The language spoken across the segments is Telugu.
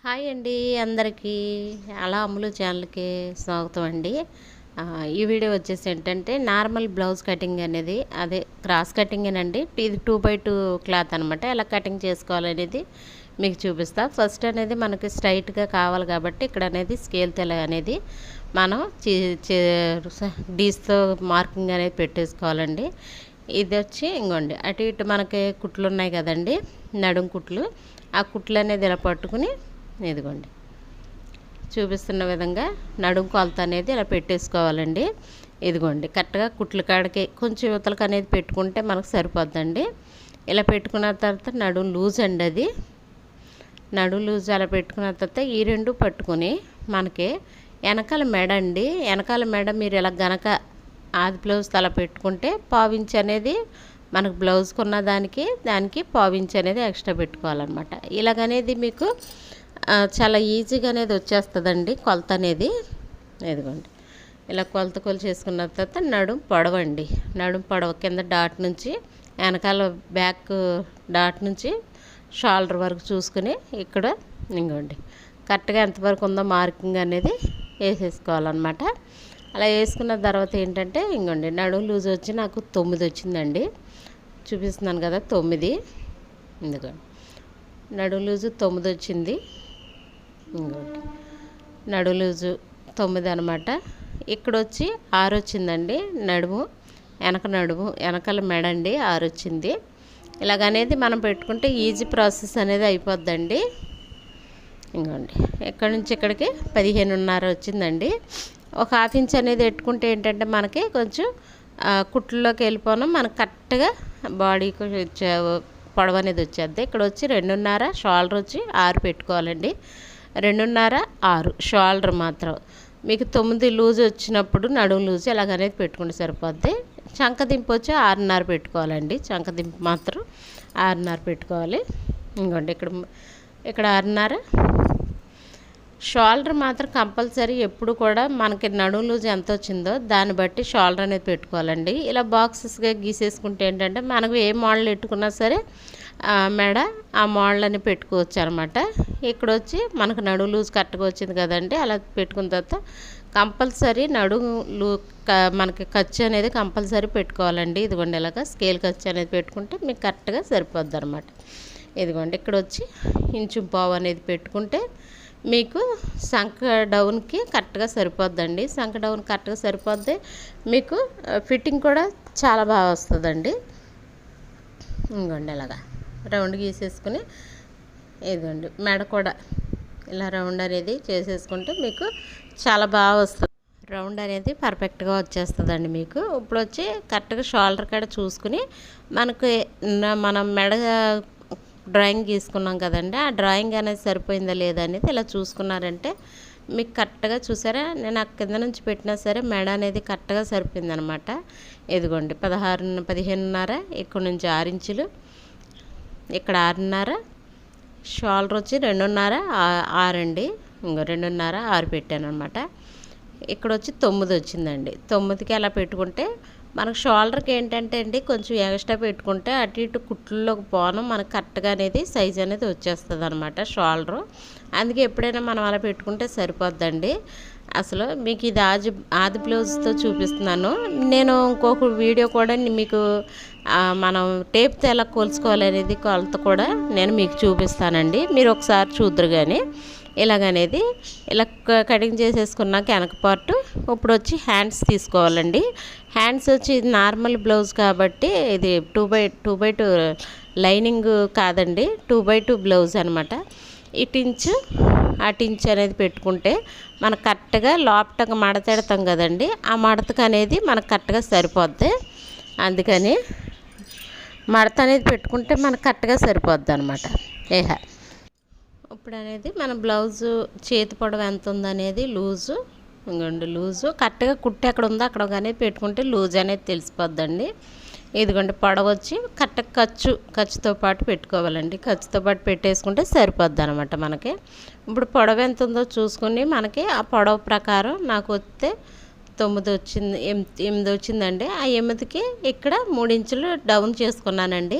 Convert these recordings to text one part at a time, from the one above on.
హాయ్ అండి అందరికీ. అలా అమ్ములు ఛానల్కి స్వాగతం అండి. ఈ వీడియో వచ్చేసి ఏంటంటే నార్మల్ బ్లౌజ్ కటింగ్ అనేది అదే క్రాస్ కటింగేనండి. ఇది 2x2 క్లాత్ అనమాట. ఎలా కటింగ్ చేసుకోవాలనేది మీకు చూపిస్తా. ఫస్ట్ అనేది మనకి స్ట్రైట్గా కావాలి కాబట్టి ఇక్కడ అనేది స్కేల్ తెల అనేది మనం డీస్తో మార్కింగ్ అనేది పెట్టేసుకోవాలండి. ఇది వచ్చి ఇంకోండి అటు ఇటు మనకి కుట్లు ఉన్నాయి కదండి, నడుం కుట్లు. ఆ కుట్లు అనేది ఇలా పట్టుకుని ఇదిగోండి చూపిస్తున్న విధంగా నడుం కొలత అనేది ఇలా పెట్టేసుకోవాలండి. ఇదిగోండి కరెక్ట్గా కుట్ల కాడికి కొంచెం యువతలకు అనేది పెట్టుకుంటే మనకు సరిపోద్దండి. ఇలా పెట్టుకున్న తర్వాత నడుం లూజ్ అండి, అది నడుం లూజ్ అలా పెట్టుకున్న తర్వాత ఈ రెండు పట్టుకొని మనకి వెనకాల మెడ అండి, వెనకాల మెడ మీరు ఇలా గనక ఆది బ్లౌజ్ అలా పెట్టుకుంటే పావించి అనేది మనకు బ్లౌజ్కి ఉన్న దానికి పావించి అనేది ఎక్స్ట్రా పెట్టుకోవాలన్నమాట. ఇలాగనేది మీకు చాలా ఈజీగా అనేది వచ్చేస్తుందండి కొలత అనేది. ఇదిగోండి ఇలా కొలత చేసుకున్న తర్వాత నడుం పొడవండి, నడుం పొడవ కింద డాట్ నుంచి వెనకాల బ్యాక్ డాట్ నుంచి షోల్డర్ వరకు చూసుకుని ఇక్కడ ఇంకోండి కరెక్ట్గా ఎంతవరకు ఉందో మార్కింగ్ అనేది వేసేసుకోవాలన్నమాట. అలా వేసుకున్న తర్వాత ఏంటంటే ఇంకోండి నడుం లూజ్ వచ్చి నాకు 9 వచ్చిందండి, చూపిస్తున్నాను కదా 9. ఎందుకండి నడుం లూజు 9 వచ్చింది. ఇంకోటి నడుం లూజు 9 అనమాట. ఇక్కడ వచ్చి 6 వచ్చిందండి నడుము, వెనకాల మెడ అండి 6 వచ్చింది. ఇలాగనేది మనం పెట్టుకుంటే ఈజీ ప్రాసెస్ అనేది అయిపోద్దండి. ఇంకోండి ఇక్కడ నుంచి ఇక్కడికి 15.5 వచ్చిందండి. ఒక ½ ఇంచ్ అనేది పెట్టుకుంటే ఏంటంటే మనకి కొంచెం కుట్లలోకి వెళ్ళిపోవడం మనకు కరెక్ట్గా బాడీకి పొడవు అనేది వచ్చేద్ది. ఇక్కడ వచ్చి 2.5, షోల్డర్ వచ్చి 6 పెట్టుకోవాలండి. 2.5, 6 షోల్డర్ మాత్రం. మీకు 9 లూజ్ వచ్చినప్పుడు నడుము లూజ్ ఎలాగనేది పెట్టుకుంటే సరిపోద్ది. చంకదింపు వచ్చి 6.5 పెట్టుకోవాలండి. చంకదింపు మాత్రం 6.5 పెట్టుకోవాలి. ఇంకోండి ఇక్కడ 6.5. షోల్డర్ మాత్రం కంపల్సరీ ఎప్పుడు కూడా మనకి నడుము లూజ్ ఎంత వచ్చిందో దాన్ని బట్టి షోల్డర్ అనేది పెట్టుకోవాలండి. ఇలా బాక్సెస్గా గీసేసుకుంటే ఏంటంటే మనకు ఏ మోడల్ పెట్టుకున్నా సరే మెడ ఆ మోడల్ అని పెట్టుకోవచ్చు అనమాట. ఇక్కడ వచ్చి మనకు నడుము లూజ్ కరెక్ట్గా వచ్చింది కదండి. అలా పెట్టుకున్న తర్వాత కంపల్సరీ మనకి ఖర్చు అనేది కంపల్సరీ పెట్టుకోవాలండి. ఇదిగోండి ఇలాగ స్కేల్ ఖర్చు అనేది పెట్టుకుంటే మీకు కరెక్ట్గా సరిపోద్ది అనమాట. ఇదిగోండి ఇక్కడ వచ్చి ఇంచు పావు అనేది పెట్టుకుంటే మీకు సంక డౌన్కి కరెక్ట్గా సరిపోద్దండి. సంక డౌన్ కరెక్ట్గా సరిపోద్ది. మీకు ఫిట్టింగ్ కూడా చాలా బాగా వస్తుందండి. ఇంకోండి ఇలాగా రౌండ్ గీసేసుకుని ఇదిగోండి మెడ కూడా ఇలా రౌండ్ అనేది చేసేసుకుంటే మీకు చాలా బాగా వస్తుంది. రౌండ్ అనేది పర్ఫెక్ట్గా వచ్చేస్తుందండి మీకు. ఇప్పుడు వచ్చి కరెక్ట్గా షోల్డర్ కాడ చూసుకుని మనకి మనం మెడ డ్రాయింగ్ గీసుకున్నాం కదండి, ఆ డ్రాయింగ్ అనేది సరిపోయిందా లేదా అనేది ఇలా చూసుకున్నారంటే మీకు కరెక్ట్గా చూసారా. నేను ఆ కింద నుంచి పెట్టినా సరే మెడ అనేది కరెక్ట్గా సరిపోయిందనమాట. ఇదిగోండి 15.5, ఇక్కడ నుంచి 6 ఇంచులు, ఇక్కడ 6.5, షోల్డర్ వచ్చి 2.5, 6 అండి. ఇంకో 2.5, 6 పెట్టాను అనమాట. ఇక్కడ వచ్చి 9 వచ్చిందండి. 9కి అలా పెట్టుకుంటే మనకు షోల్డర్కి ఏంటంటే అండి కొంచెం ఎక్స్ట్రా పెట్టుకుంటే అటు ఇటు కుట్లలోకి పోను మనకు కరెక్ట్గా అనేది సైజ్ అనేది వచ్చేస్తుంది అనమాట షోల్డరు. అందుకే ఎప్పుడైనా మనం అలా పెట్టుకుంటే సరిపోద్దండి. అసలు మీకు ఇది ఆది బ్లౌజ్తో చూపిస్తున్నాను నేను. ఇంకొక వీడియో కూడా మీకు మనం టేప్తో ఎలా కొలుచుకోవాలనేది కొలత కూడా నేను మీకు చూపిస్తానండి. మీరు ఒకసారి చూద్దరు కానీ ఇలాగనేది ఇలా కటింగ్ చేసేసుకున్నాక వెనక పార్ట్. ఇప్పుడు వచ్చి హ్యాండ్స్ తీసుకోవాలండి. హ్యాండ్స్ వచ్చి ఇది నార్మల్ బ్లౌజ్ కాబట్టి ఇది 2x2 లైనింగ్ కాదండి, 2x2 బ్లౌజ్ అనమాట. ఇటించు అటించు అనేది పెట్టుకుంటే మనకు కరెక్ట్గా లోపటగా మడతెడతాం కదండి, ఆ మడతకు అనేది మనకు కరెక్ట్గా సరిపోద్ది. అందుకని మడత అనేది పెట్టుకుంటే మనకు కరెక్ట్గా సరిపోద్ది అనమాట. ఇప్పుడు అనేది మన బ్లౌజు చేతి పొడవు ఎంత ఉందనేది లూజు ఇంకోండి లూజు కరెక్ట్గా కుట్టు ఎక్కడ ఉందో అక్కడ అనేది పెట్టుకుంటే లూజ్ అనేది తెలిసిపోద్దండి. ఇదిగోండి పొడవు వచ్చి కరెక్ట్గా ఖర్చుతో పాటు పెట్టుకోవాలండి. ఖర్చుతో పాటు పెట్టేసుకుంటే సరిపోద్ది అనమాట మనకి. ఇప్పుడు పొడవు ఎంత ఉందో చూసుకుని మనకి ఆ పొడవు ప్రకారం నాకు వస్తే 9 వచ్చింది, 8 వచ్చిందండి. ఆ 8కి ఇక్కడ 3 ఇంచులు డౌన్ చేసుకున్నానండి.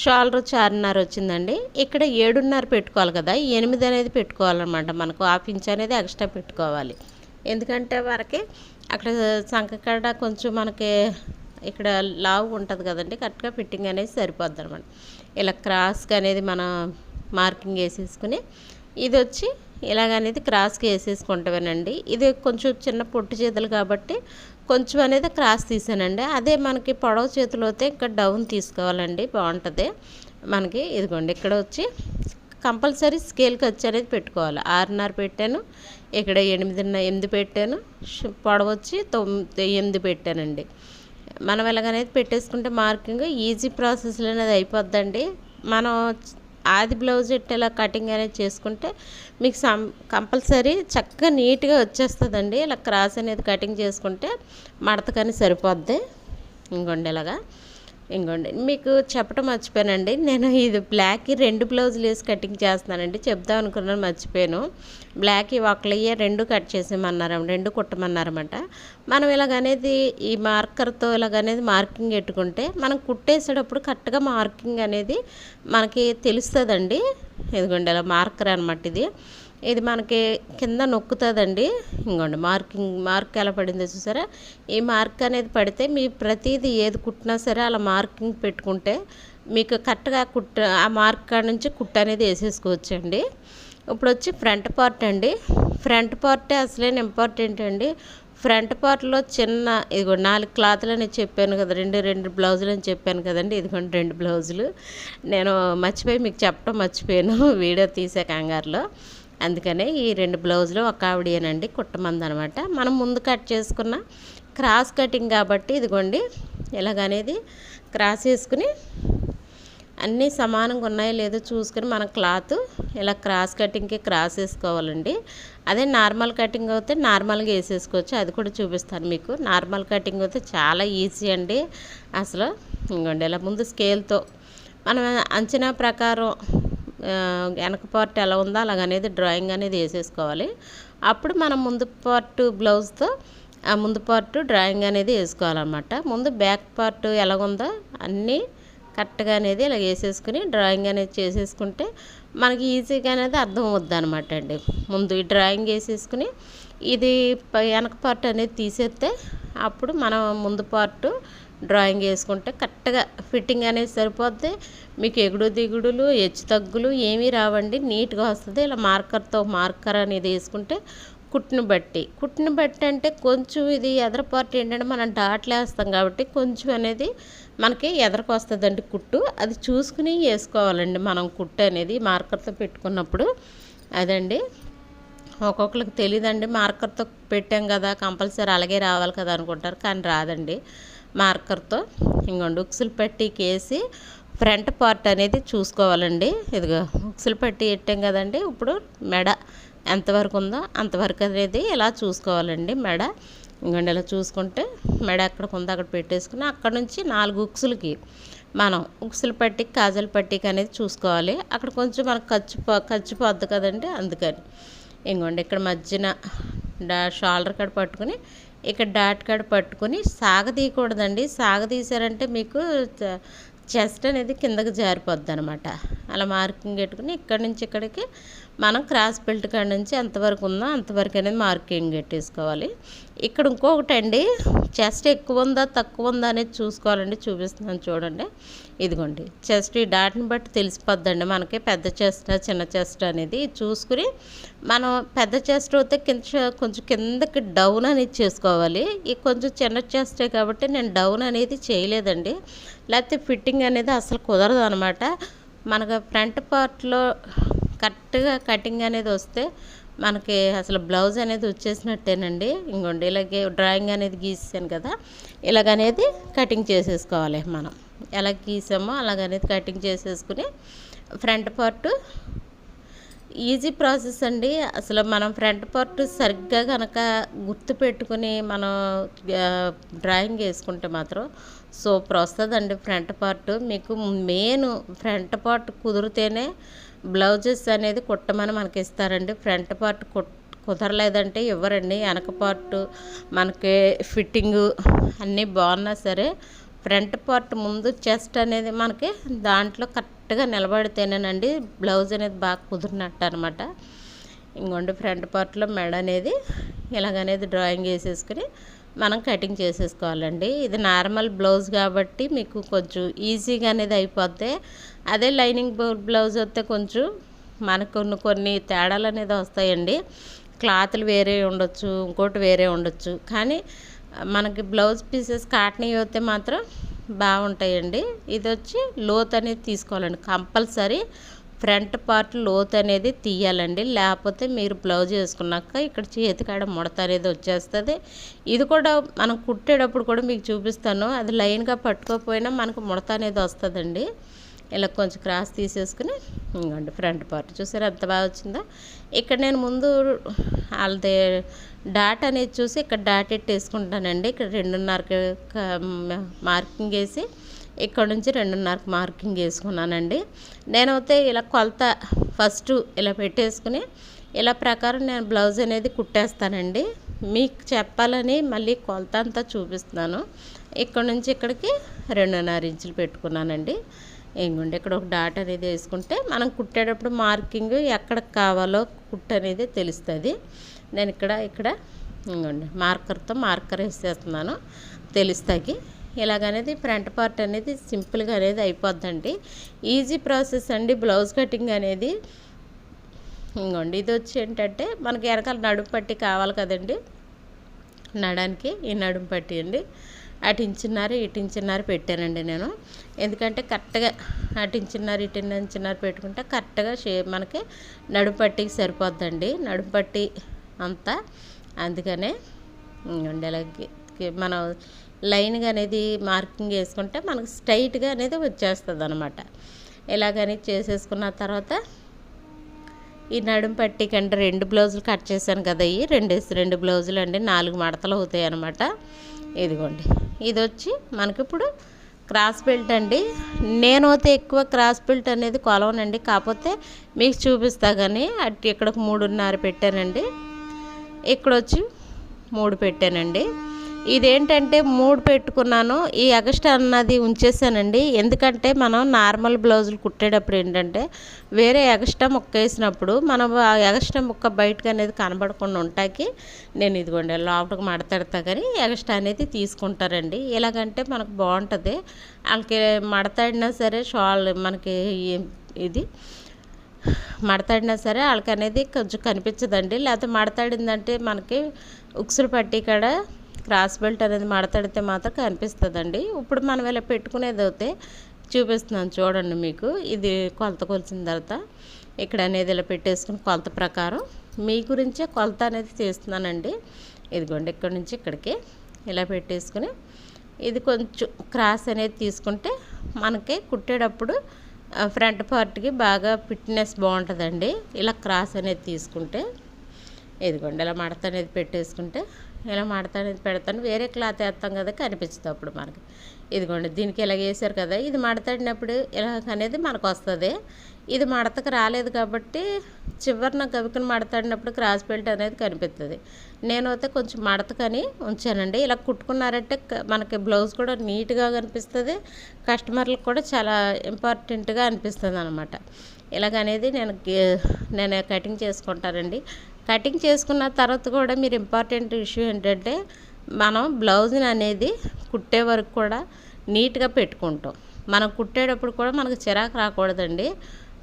షోల్డర్ 6.5 వచ్చిందండి. ఇక్కడ 7.5 పెట్టుకోవాలి కదా, 8 అనేది పెట్టుకోవాలన్నమాట. మనకు ½ ఇంచ్ అనేది ఎక్స్ట్రా పెట్టుకోవాలి. ఎందుకంటే మనకి అక్కడ సంకకాడ కొంచెం మనకి ఇక్కడ లావు ఉంటుంది కదండి, కరెక్ట్గా ఫిట్టింగ్ అనేది సరిపోద్ది అనమాట. ఇలా క్రాస్గా అనేది మనం మార్కింగ్ వేసేసుకుని ఇది వచ్చి ఇలాగనేది క్రాస్కి వేసేసుకుంటామేనండి. ఇది కొంచెం చిన్న పొట్టి చేతులు కాబట్టి కొంచెం అనేది క్రాస్ తీసానండి. అదే మనకి పొడవు చేతులు అయితే ఇంకా డౌన్ తీసుకోవాలండి, బాగుంటుంది మనకి. ఇదిగోండి ఇక్కడ వచ్చి కంపల్సరీ స్కేల్ ఖర్చు అనేది పెట్టుకోవాలి. 6.5 పెట్టాను, ఇక్కడ 8 పెట్టాను, పొడవు వచ్చి 8 పెట్టానండి. మనం ఎలాగనేది పెట్టేసుకుంటే మార్కింగ్ ఈజీ ప్రాసెస్లో అనేది అయిపోద్దండి. మనం ఆది బ్లౌజ్ ఇలా కటింగ్ అనేది చేసుకుంటే మీకు కంపల్సరీ చక్కగా నీట్గా వచ్చేస్తుందండి. ఇలా క్రాస్ అనేది కటింగ్ చేసుకుంటే మడత కానీ సరిపోద్ది. ఇంకోండి ఇలాగా, ఇంకోండి మీకు చెప్పడం మర్చిపోయానండి, నేను ఇది బ్లాక్కి 2 బ్లౌజులు వేసి కటింగ్ చేస్తున్నానండి. చెప్దాం అనుకున్నాను, మర్చిపోయాను. బ్లాక్కి ఒకళ్ళయ్యే 2 కట్ చేసేయమన్నారు, 2 కుట్టమన్నారన్నమాట. మనం ఇలాగనేది ఈ మార్కర్తో ఇలాగనేది మార్కింగ్ పెట్టుకుంటే మనం కుట్టేసేటప్పుడు కరెక్ట్గా మార్కింగ్ అనేది మనకి తెలుస్తుందండి. ఇదిగోండి ఇలా మార్కర్ అనమాట. ఇది మనకి కింద నొక్కుతుందండి. ఇంకోండి మార్క్ ఎలా పడిందో చూసారా. ఈ మార్క్ అనేది పడితే మీ ప్రతిదీ ఏది కుట్టినా సరే అలా మార్కింగ్ పెట్టుకుంటే మీకు కరెక్ట్గా ఆ మార్క్ కాడ నుంచి కుట్ట అనేది వేసేసుకోవచ్చండి. ఇప్పుడు వచ్చి ఫ్రంట్ పార్ట్ అండి. ఫ్రంట్ పార్టే అసలైన ఇంపార్టెంట్ అండి. ఫ్రంట్ పార్ట్లో చిన్న ఇదిగో 4 క్లాతులు అని చెప్పాను కదా, 2 బ్లౌజులు అని చెప్పాను కదండి. ఇదిగోండి 2 బ్లౌజులు నేను మర్చిపోయి మీకు చెప్పడం మర్చిపోయాను వీడియో తీసే కంగారులో. అందుకనే ఈ 2 బ్లౌజులు ఒక ఆవిడేనండి కుట్టమంది అనమాట. మనం ముందు కట్ చేసుకున్న క్రాస్ కటింగ్ కాబట్టి ఇదిగోండి ఇలాగనేది క్రాస్ వేసుకుని అన్నీ సమానంగా ఉన్నాయో లేదో చూసుకుని మన క్లాత్ ఇలా క్రాస్ కటింగ్కి క్రాస్ వేసుకోవాలండి. అదే నార్మల్ కటింగ్ అయితే నార్మల్గా వేసేసుకోవచ్చు, అది కూడా చూపిస్తాను మీకు. నార్మల్ కటింగ్ అయితే చాలా ఈజీ అండి అసలు. ఇంకోండి ఇలా ముందు స్కేల్తో మనం అంచనా ప్రకారం వెనక పార్ట్ ఎలా ఉందో అలాగనేది డ్రాయింగ్ అనేది వేసేసుకోవాలి. అప్పుడు మనం ముందు పార్ట్ బ్లౌజ్తో ఆ ముందు పార్ట్ డ్రాయింగ్ అనేది వేసుకోవాలన్నమాట. ముందు బ్యాక్ పార్ట్ ఎలాగుందో అన్నీ కరెక్ట్గా అనేది ఇలా వేసేసుకుని డ్రాయింగ్ అనేది చేసేసుకుంటే మనకి ఈజీగా అనేది అర్థం అవుద్ది అనమాట అండి. ముందు ఈ డ్రాయింగ్ వేసేసుకుని ఇది వెనక పార్ట్ అనేది తీసేస్తే అప్పుడు మనం ముందు పార్ట్ డ్రాయింగ్ వేసుకుంటే కరెక్ట్గా ఫిట్టింగ్ అనేది సరిపోద్ది. మీకు ఎగుడు దిగుడులు హెచ్చు తగ్గులు ఏమీ రావండి, నీట్గా వస్తుంది. ఇలా మార్కర్ అనేది వేసుకుంటే కుట్టును బట్టి అంటే కొంచెం ఇది ఎదర పార్ట్ ఏంటంటే మనం డాట్లు వేస్తాం కాబట్టి కొంచెం అనేది మనకి ఎదరకు వస్తుందండి కుట్టు. అది చూసుకుని వేసుకోవాలండి మనం కుట్టు అనేది మార్కర్తో పెట్టుకున్నప్పుడు. అదండి ఒక్కొక్కరికి తెలియదండి, మార్కర్తో పెట్టాం కదా కంపల్సరీ అలాగే రావాలి కదా అనుకుంటారు, కానీ రాదండి మార్కర్తో. ఇంకోండి ఉక్సులు పట్టీకి వేసి ఫ్రంట్ పార్ట్ అనేది చూసుకోవాలండి. ఇదిగో ఉక్సులు పట్టీ పెట్టాం కదండి, ఇప్పుడు మెడ ఎంతవరకు ఉందో అంతవరకు అనేది ఇలా చూసుకోవాలండి మెడ. ఇంకోండి ఇలా చూసుకుంటే మెడ ఎక్కడికి ఉందో అక్కడ పెట్టేసుకుని అక్కడ నుంచి 4 ఉక్సులకి మనం ఉక్సులు పట్టీకి కాజల్ పట్టీకి అనేది చూసుకోవాలి. అక్కడ కొంచెం మనకు ఖర్చు పోద్ది కదండి, అందుకని. ఇంకోండి ఇక్కడ మధ్యన షోల్డర్ కాడ పట్టుకుని ఇక్కడ డాట్ కాడ పట్టుకొని సాగదీయకూడదండి. సాగదీశారంటే మీకు చెస్ట్ అనేది కిందకి జారిపోద్ది అనమాట. అలా మార్కింగ్ పెట్టుకుని ఇక్కడి నుంచి ఇక్కడికి మనం క్రాస్ బెల్ట్ కాడ నుంచి ఎంతవరకు ఉందో అంతవరకు అనేది మార్కింగ్ పెట్టేసుకోవాలి. ఇక్కడ ఇంకొకటి అండి, చెస్ట్ ఎక్కువ ఉందా తక్కువ ఉందా అనేది చూసుకోవాలండి. చూపిస్తున్నాను చూడండి. ఇదిగోండి చెస్ట్ ఈ డాట్ని బట్టి తెలిసిపోద్దండి మనకి పెద్ద చెస్ట్ చిన్న చెస్ట్ అనేది చూసుకుని మనం పెద్ద చెస్ట్ అయితే కొంచెం కిందకి డౌన్ అనేది చేసుకోవాలి. ఈ కొంచెం చిన్న చెస్టే కాబట్టి నేను డౌన్ అనేది చేయలేదండి, లేకపోతే ఫిట్టింగ్ అనేది అసలు కుదరదు అనమాట. మనకు ఫ్రంట్ పార్ట్లో కరెక్ట్గా కటింగ్ అనేది వస్తే మనకి అసలు బ్లౌజ్ అనేది వచ్చేసినట్టేనండి. ఇంకోండి ఇలాగే డ్రాయింగ్ అనేది గీసాను కదా, ఇలాగనేది కటింగ్ చేసేసుకోవాలి. మనం ఎలా గీసామో అలాగనేది కటింగ్ చేసేసుకుని ఫ్రంట్ పార్ట్ ఈజీ ప్రాసెస్ అండి. అసలు మనం ఫ్రంట్ పార్ట్ సరిగ్గా కనుక గుర్తు పెట్టుకుని మనం డ్రాయింగ్ వేసుకుంటే మాత్రం సూపర్ వస్తుందండి ఫ్రంట్ పార్ట్. మీకు మెయిన్ ఫ్రంట్ పార్ట్ కుదిరితేనే బ్లౌజెస్ అనేది కుట్టమని మనకి ఇస్తారండి. ఫ్రంట్ పార్ట్ కుదరలేదంటే ఇవ్వరండి. వెనక పార్ట్ మనకి ఫిట్టింగు అన్నీ బాగున్నా సరే ఫ్రంట్ పార్ట్ ముందు చెస్ట్ అనేది మనకి దాంట్లో కరెక్ట్గా నిలబడితేనేనండి బ్లౌజ్ అనేది బాగా కుదిరినట్టు అనమాట. ఇంకోండి ఫ్రంట్ పార్ట్లో మెడ అనేది ఇలాగనేది డ్రాయింగ్ వేసేసుకుని మనం కటింగ్ చేసేసుకోవాలండి. ఇది నార్మల్ బ్లౌజ్ కాబట్టి మీకు కొంచెం ఈజీగా అనేది అయిపోద్ది. అదే లైనింగ్ బ్లౌజ్ వస్తే కొంచెం మనకు కొన్ని తేడాలు అనేది వస్తాయండి. క్లాత్లు వేరే ఉండొచ్చు, ఇంకోటి వేరే ఉండొచ్చు. కానీ మనకి బ్లౌజ్ పీసెస్ కాటన్ అయితే మాత్రం బాగుంటాయండి. ఇది వచ్చి లోత్ అనేది తీసుకోవాలండి. కంపల్సరీ ఫ్రంట్ పార్ట్ లోత్ అనేది తీయాలండి. లేకపోతే మీరు బ్లౌజ్ వేసుకున్నాక ఇక్కడ చేతికాడ ముడత అనేది వచ్చేస్తుంది. ఇది కూడా మనం కుట్టేటప్పుడు కూడా మీకు చూపిస్తాను. అది లైన్గా పట్టుకోకపోయినా మనకు ముడత అనేది వస్తుందండి. ఇలా కొంచెం క్రాస్ తీసేసుకుని ఇంకోండి ఫ్రంట్ పార్ట్ చూసారు ఎంత బాగా వచ్చిందో. ఇక్కడ నేను ముందు వాళ్ళది డాట్ అనేది చూసి ఇక్కడ డాట్ వేసుకుంటానండి. ఇక్కడ 2.5కి మార్కింగ్ వేసి ఇక్కడ నుంచి 2.5కి మార్కింగ్ వేసుకున్నానండి. నేనైతే ఇలా కొలత ఫస్ట్ ఇలా పెట్టేసుకుని ఇలా ప్రకారం నేను బ్లౌజ్ అనేది కుట్టేస్తానండి. మీకు చెప్పాలని మళ్ళీ కొలత అంతా చూపిస్తున్నాను. ఇక్కడ నుంచి ఇక్కడికి 2.5 ఇంచులు పెట్టుకున్నానండి. ఇంకోండి ఇక్కడ ఒక డాట్ అనేది వేసుకుంటే మనం కుట్టేటప్పుడు మార్కింగ్ ఎక్కడికి కావాలో కుట్టు అనేది తెలుస్తుంది. నేను ఇక్కడ ఇంకోండి మార్కర్ వేసేస్తున్నాను తెలుస్తాకి. ఇలాగనేది ఫ్రంట్ పార్ట్ అనేది సింపుల్గా అనేది అయిపోద్దండి. ఈజీ ప్రాసెస్ అండి బ్లౌజ్ కటింగ్ అనేది. ఇంకోండి ఇది వచ్చి ఏంటంటే మనకి వెనకాల నడుము పట్టి కావాలి కదండి. నడానికి ఈ నడుము పట్టి అండి. అటు ఇంచున్నర ఇటు ఇంచున్నర పెట్టానండి నేను. ఎందుకంటే కరెక్ట్గా అటు ఇంచున్నర ఇటు ఇంచున్నర పెట్టుకుంటే కరెక్ట్గా మనకి నడుము పట్టికి సరిపోద్దండి. నడుము పట్టి అంతా అందుకనే అలాగే మనం లైన్గా అనేది మార్కింగ్ వేసుకుంటే మనకు స్ట్రైట్గా అనేది వచ్చేస్తుంది అనమాట. ఇలాగని చేసేసుకున్న తర్వాత ఈ నడుము పట్టికంటే 2 బ్లౌజులు కట్ చేశాను కదా. ఈ రెండు బ్లౌజులు అండి 4 మడతలు అవుతాయి అనమాట. ఇదిగోండి ఇది వచ్చి మనకిప్పుడు క్రాస్ బెల్ట్ అండి. నేనైతే ఎక్కువ క్రాస్ బెల్ట్ అనేది కొలవనండి. కాకపోతే మీకు చూపిస్తా కానీ అటు ఇక్కడ 3.5 పెట్టానండి. ఇక్కడ వచ్చి 3 పెట్టానండి. ఇదేంటంటే 3 పెట్టుకున్నాను. ఈ ఎగస్ట్రా అన్నది ఉంచేసానండి. ఎందుకంటే మనం నార్మల్ బ్లౌజులు కుట్టేటప్పుడు ఏంటంటే వేరే ఎగస్ట్రా ముక్క వేసినప్పుడు మనం ఆ ఎగస్ట్రా ముక్క బయటకు అనేది కనబడకుండా ఉంటాకి నేను ఇదిగోండి లోపలికి మడతెడతా కానీ ఎగస్ట్రా అనేది తీసుకుంటారండి. ఎలాగంటే మనకు బాగుంటుంది. వాళ్ళకి మడతాడినా సరే షాల్ మనకి ఇది మడతాడినా సరే వాళ్ళకి అనేది కొంచెం కనిపించదండి. లేకపోతే మడతాడిందంటే మనకి ఉక్సులు పట్టి కాడ క్రాస్ బెల్ట్ అనేది మడతడితే మాత్రం కనిపిస్తుందండి. ఇప్పుడు మనం ఇలా పెట్టుకునేది అయితే చూపిస్తున్నాను చూడండి మీకు. ఇది కొలత కొలిసిన తర్వాత ఇక్కడ అనేది ఇలా పెట్టేసుకుని కొలత ప్రకారం మీ గురించే కొలత అనేది తీస్తున్నానండి. ఇదిగోండి ఇక్కడ నుంచి ఇక్కడికి ఇలా పెట్టేసుకుని ఇది కొంచెం క్రాస్ అనేది తీసుకుంటే మనకి కుట్టేటప్పుడు ఫ్రంట్ పార్ట్కి బాగా ఫిట్నెస్ బాగుంటుందండి. ఇలా క్రాస్ అనేది తీసుకుంటే ఇదిగోండి ఇలా మడత అనేది పెట్టేసుకుంటే ఇలా మడత అనేది పెడతాను. వేరే క్లాత్ వేస్తాం కదా కనిపిస్తుంది అప్పుడు మనకి. ఇదిగోండి దీనికి ఇలా వేసారు కదా. ఇది మడతడినప్పుడు ఇలా అనేది మనకు వస్తుంది. ఇది మడతకు రాలేదు కాబట్టి చివరిన గవికను మడతడినప్పుడు క్రాస్ బెల్ట్ అనేది కనిపిస్తుంది. నేనైతే కొంచెం మడతకని ఉంచానండి. ఇలా కుట్టుకున్నారంటే మనకి బ్లౌజ్ కూడా నీట్గా కనిపిస్తుంది. కస్టమర్లకు కూడా చాలా ఇంపార్టెంట్గా అనిపిస్తుంది అనమాట. ఇలాగనేది నేను కటింగ్ చేసుకుంటానండి. కటింగ్ చేసుకున్న తర్వాత కూడా మీరు ఇంపార్టెంట్ ఇష్యూ ఏంటంటే మనం బ్లౌజ్ని అనేది కుట్టే వరకు కూడా నీట్గా పెట్టుకుంటాం. మనం కుట్టేటప్పుడు కూడా మనకు చిరాకు రాకూడదండి.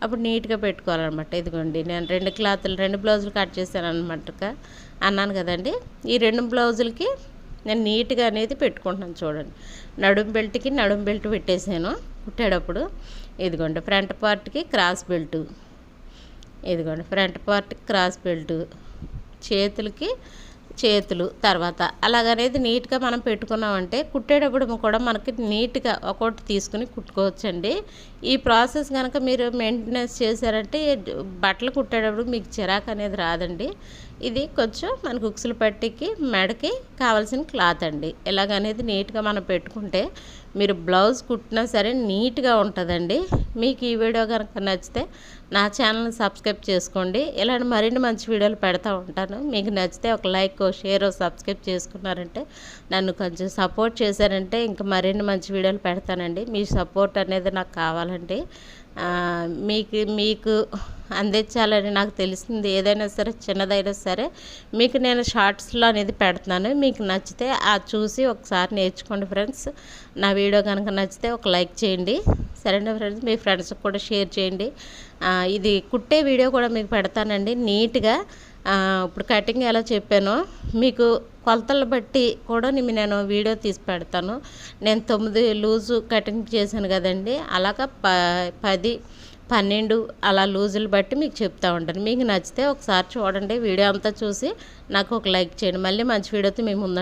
అప్పుడు నీట్గా పెట్టుకోవాలన్నమాట. ఇదిగోండి నేను 2 బ్లౌజులు కట్ చేశాను అన్నాను కదండి. ఈ 2 బ్లౌజులకి నేను నీట్గా అనేది పెట్టుకుంటున్నాను చూడండి. నడుము బెల్ట్ పెట్టేసాను కుట్టేటప్పుడు. ఇదిగోండి ఫ్రంట్ పార్ట్కి క్రాస్ బెల్ట్, ఇదిగోండి ఫ్రంట్ పార్ట్కి క్రాస్ బెల్ట్, చేతులు తర్వాత అలాగనేది నీట్గా మనం పెట్టుకున్నామంటే కుట్టేటప్పుడు కూడా మనకి నీట్గా ఒక్కొక్కటి తీసుకుని కుట్టుకోవచ్చండి. ఈ ప్రాసెస్ కనుక మీరు మెయింటెనెన్స్ చేశారంటే బట్టలు కుట్టేటప్పుడు మీకు చిరాకు అనేది రాదండి. ఇది కొంచెం మనకు ఉక్సులు పట్టికి మెడకి కావాల్సిన క్లాత్ అండి. ఇలాగనేది నీట్గా మనం పెట్టుకుంటే మీరు బ్లౌజ్ కుట్టినా సరే నీట్గా ఉంటుందండి. మీకు ఈ వీడియో కనుక నచ్చితే నా ఛానల్ని సబ్స్క్రైబ్ చేసుకోండి. ఇలాంటి మరిన్ని మంచి వీడియోలు పెడతా ఉంటాను. మీకు నచ్చితే ఒక లైక్, షేర్, సబ్స్క్రైబ్ చేసుకున్నారంటే నన్ను కొంచెం సపోర్ట్ చేశారంటే ఇంకా మరిన్ని మంచి వీడియోలు పెడతానండి. మీ సపోర్ట్ అనేది నాకు కావాలండి. మీకు అందించాలని నాకు తెలిసింది ఏదైనా సరే, చిన్నదైనా సరే మీకు నేను షార్ట్స్లో అనేది పెడుతున్నాను. మీకు నచ్చితే చూసి ఒకసారి నేర్చుకోండి ఫ్రెండ్స్. నా వీడియో కనుక నచ్చితే ఒక లైక్ చేయండి. సరేనా ఫ్రెండ్స్, మీ ఫ్రెండ్స్కి కూడా షేర్ చేయండి. ఇది కుట్టే వీడియో కూడా మీకు పెడతానండి నీట్గా. ఇప్పుడు కటింగ్ ఎలా చెప్పానో మీకు కొలతలు బట్టి కూడా నేను వీడియో తీసి పెడతాను. నేను 9 లూజు కటింగ్ చేశాను కదండి, అలాగా 10, 12 అలా లూజులు బట్టి మీకు చెప్తా ఉంటాను. మీకు నచ్చితే ఒకసారి చూడండి, వీడియో అంతా చూసి నాకు ఒక లైక్ చేయండి. మళ్ళీ మంచి వీడియోతో మీ ముందు